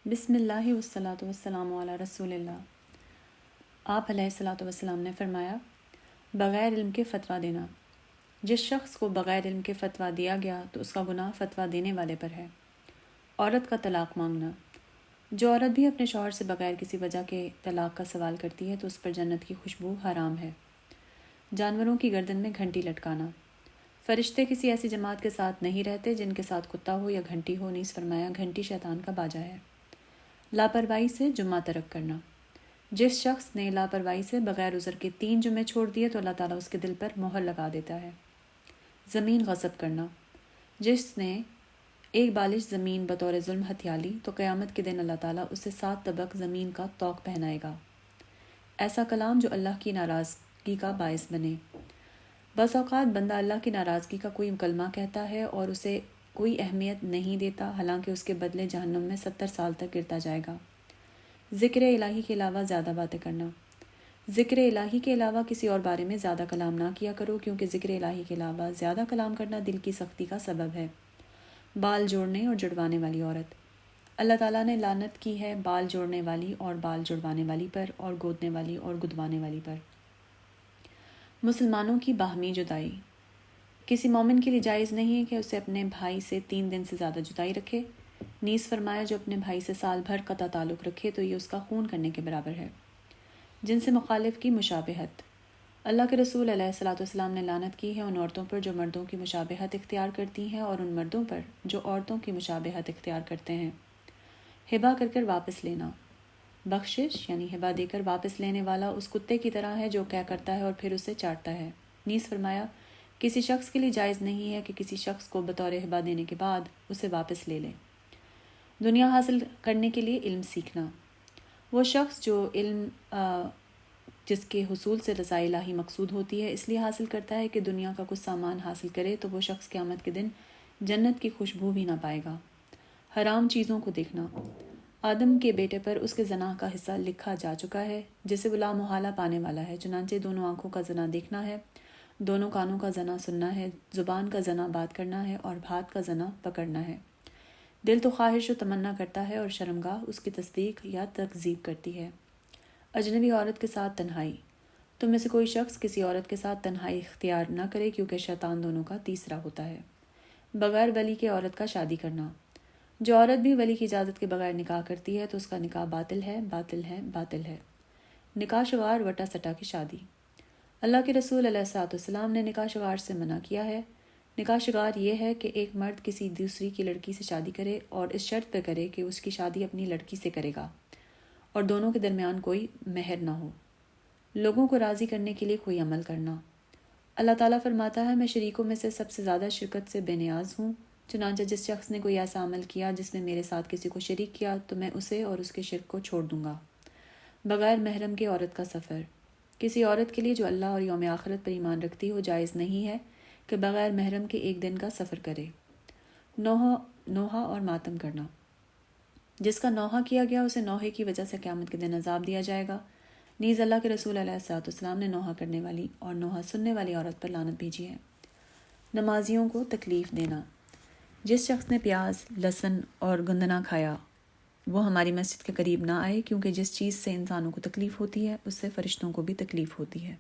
بسم اللہ والصلاۃ والسلام علی رسول اللہ۔ آپ علیہ الصلاۃ والسلام نے فرمایا، بغیر علم کے فتویٰ دینا۔ جس شخص کو بغیر علم کے فتویٰ دیا گیا تو اس کا گناہ فتویٰ دینے والے پر ہے۔ عورت کا طلاق مانگنا۔ جو عورت بھی اپنے شوہر سے بغیر کسی وجہ کے طلاق کا سوال کرتی ہے تو اس پر جنت کی خوشبو حرام ہے۔ جانوروں کی گردن میں گھنٹی لٹکانا۔ فرشتے کسی ایسی جماعت کے ساتھ نہیں رہتے جن کے ساتھ کتا ہو یا گھنٹی ہو، نیز فرمایا گھنٹی شیطان کا باجا ہے۔ لاپرواہی سے جمعہ ترک کرنا۔ جس شخص نے لاپرواہی سے بغیر عذر کے 3 جمعے چھوڑ دیے تو اللہ تعالیٰ اس کے دل پر مہر لگا دیتا ہے۔ زمین غصب کرنا۔ جس نے ایک بالش زمین بطور ظلم ہتھیا لی تو قیامت کے دن اللہ تعالیٰ اسے 7 طبق زمین کا طوق پہنائے گا۔ ایسا کلام جو اللہ کی ناراضگی کا باعث بنے۔ بس اوقات بندہ اللہ کی ناراضگی کا کوئی کلمہ کہتا ہے اور اسے کوئی اہمیت نہیں دیتا، حالانکہ اس کے بدلے جہنم میں 70 سال تک گرتا جائے گا۔ ذکر الہی کے علاوہ زیادہ باتیں کرنا۔ ذکر الہی کے علاوہ کسی اور بارے میں زیادہ کلام نہ کیا کرو، کیونکہ ذکر الہی کے علاوہ زیادہ کلام کرنا دل کی سختی کا سبب ہے۔ بال جوڑنے اور جڑوانے والی عورت۔ اللہ تعالیٰ نے لعنت کی ہے بال جوڑنے والی اور بال جڑوانے والی پر، اور گودنے والی اور گدوانے والی پر۔ مسلمانوں کی باہمی جدائی۔ کسی مومن کے لیے جائز نہیں ہے کہ اسے اپنے بھائی سے 3 دن سے زیادہ جدائی رکھے۔ نیز فرمایا جو اپنے بھائی سے سال بھر قطع تعلق رکھے تو یہ اس کا خون کرنے کے برابر ہے۔ جن سے مخالف کی مشابہت۔ اللہ کے رسول علیہ الصلاۃ والسلام نے لعنت کی ہے ان عورتوں پر جو مردوں کی مشابہت اختیار کرتی ہیں اور ان مردوں پر جو عورتوں کی مشابہت اختیار کرتے ہیں۔ ہبہ کر کر واپس لینا۔ بخشش یعنی ہبہ دے کر واپس لینے والا اس کتے کی طرح ہے جو کیا کرتا ہے اور پھر اسے چاٹتا ہے۔ نیز فرمایا کسی شخص کے لیے جائز نہیں ہے کہ کسی شخص کو بطور ہبہ دینے کے بعد اسے واپس لے لے۔ دنیا حاصل کرنے کے لیے علم سیکھنا۔ وہ شخص جو علم جس کے حصول سے رضا الہی مقصود ہوتی ہے اس لیے حاصل کرتا ہے کہ دنیا کا کچھ سامان حاصل کرے تو وہ شخص قیامت کے دن جنت کی خوشبو بھی نہ پائے گا۔ حرام چیزوں کو دیکھنا۔ آدم کے بیٹے پر اس کے زنا کا حصہ لکھا جا چکا ہے جسے وہ لامحالہ پانے والا ہے، چنانچہ دونوں آنکھوں کا زنا دیکھنا ہے، دونوں کانوں کا زنا سننا ہے، زبان کا زنا بات کرنا ہے اور ہاتھ کا زنا پکڑنا ہے۔ دل تو خواہش و تمنا کرتا ہے اور شرمگاہ اس کی تصدیق یا تکذیب کرتی ہے۔ اجنبی عورت کے ساتھ تنہائی۔ تم میں سے کوئی شخص کسی عورت کے ساتھ تنہائی اختیار نہ کرے کیونکہ شیطان دونوں کا تیسرا ہوتا ہے۔ بغیر ولی کے عورت کا شادی کرنا۔ جو عورت بھی ولی کی اجازت کے بغیر نکاح کرتی ہے تو اس کا نکاح باطل ہے، باطل ہے، باطل ہے۔ نکاح شغار وٹا سٹا کی شادی۔ اللہ کے رسول علیہ الصلوۃ والسلام نے نکاح شغار سے منع کیا ہے۔ نکاح شغار یہ ہے کہ ایک مرد کسی دوسری کی لڑکی سے شادی کرے اور اس شرط پہ کرے کہ اس کی شادی اپنی لڑکی سے کرے گا اور دونوں کے درمیان کوئی مہر نہ ہو۔ لوگوں کو راضی کرنے کے لیے کوئی عمل کرنا۔ اللہ تعالیٰ فرماتا ہے میں شریکوں میں سے سب سے زیادہ شرکت سے بے نیاز ہوں، چنانچہ جس شخص نے کوئی ایسا عمل کیا جس میں میرے ساتھ کسی کو شریک کیا تو میں اسے اور اس کے شرک کو چھوڑ دوں گا۔ بغیر محرم کے عورت کا سفر۔ کسی عورت کے لیے جو اللہ اور یوم آخرت پر ایمان رکھتی ہو جائز نہیں ہے کہ بغیر محرم کے 1 دن کا سفر کرے۔ نوحہ اور ماتم کرنا۔ جس کا نوحہ کیا گیا اسے نوحے کی وجہ سے قیامت کے دن عذاب دیا جائے گا۔ نیز اللہ کے رسول علیہ الصلوۃ والسلام نے نوحہ کرنے والی اور نوحہ سننے والی عورت پر لعنت بھیجی ہے۔ نمازیوں کو تکلیف دینا۔ جس شخص نے پیاز، لہسن اور گندنا کھایا وہ ہماری مسجد کے قریب نہ آئے، کیونکہ جس چیز سے انسانوں کو تکلیف ہوتی ہے اس سے فرشتوں کو بھی تکلیف ہوتی ہے۔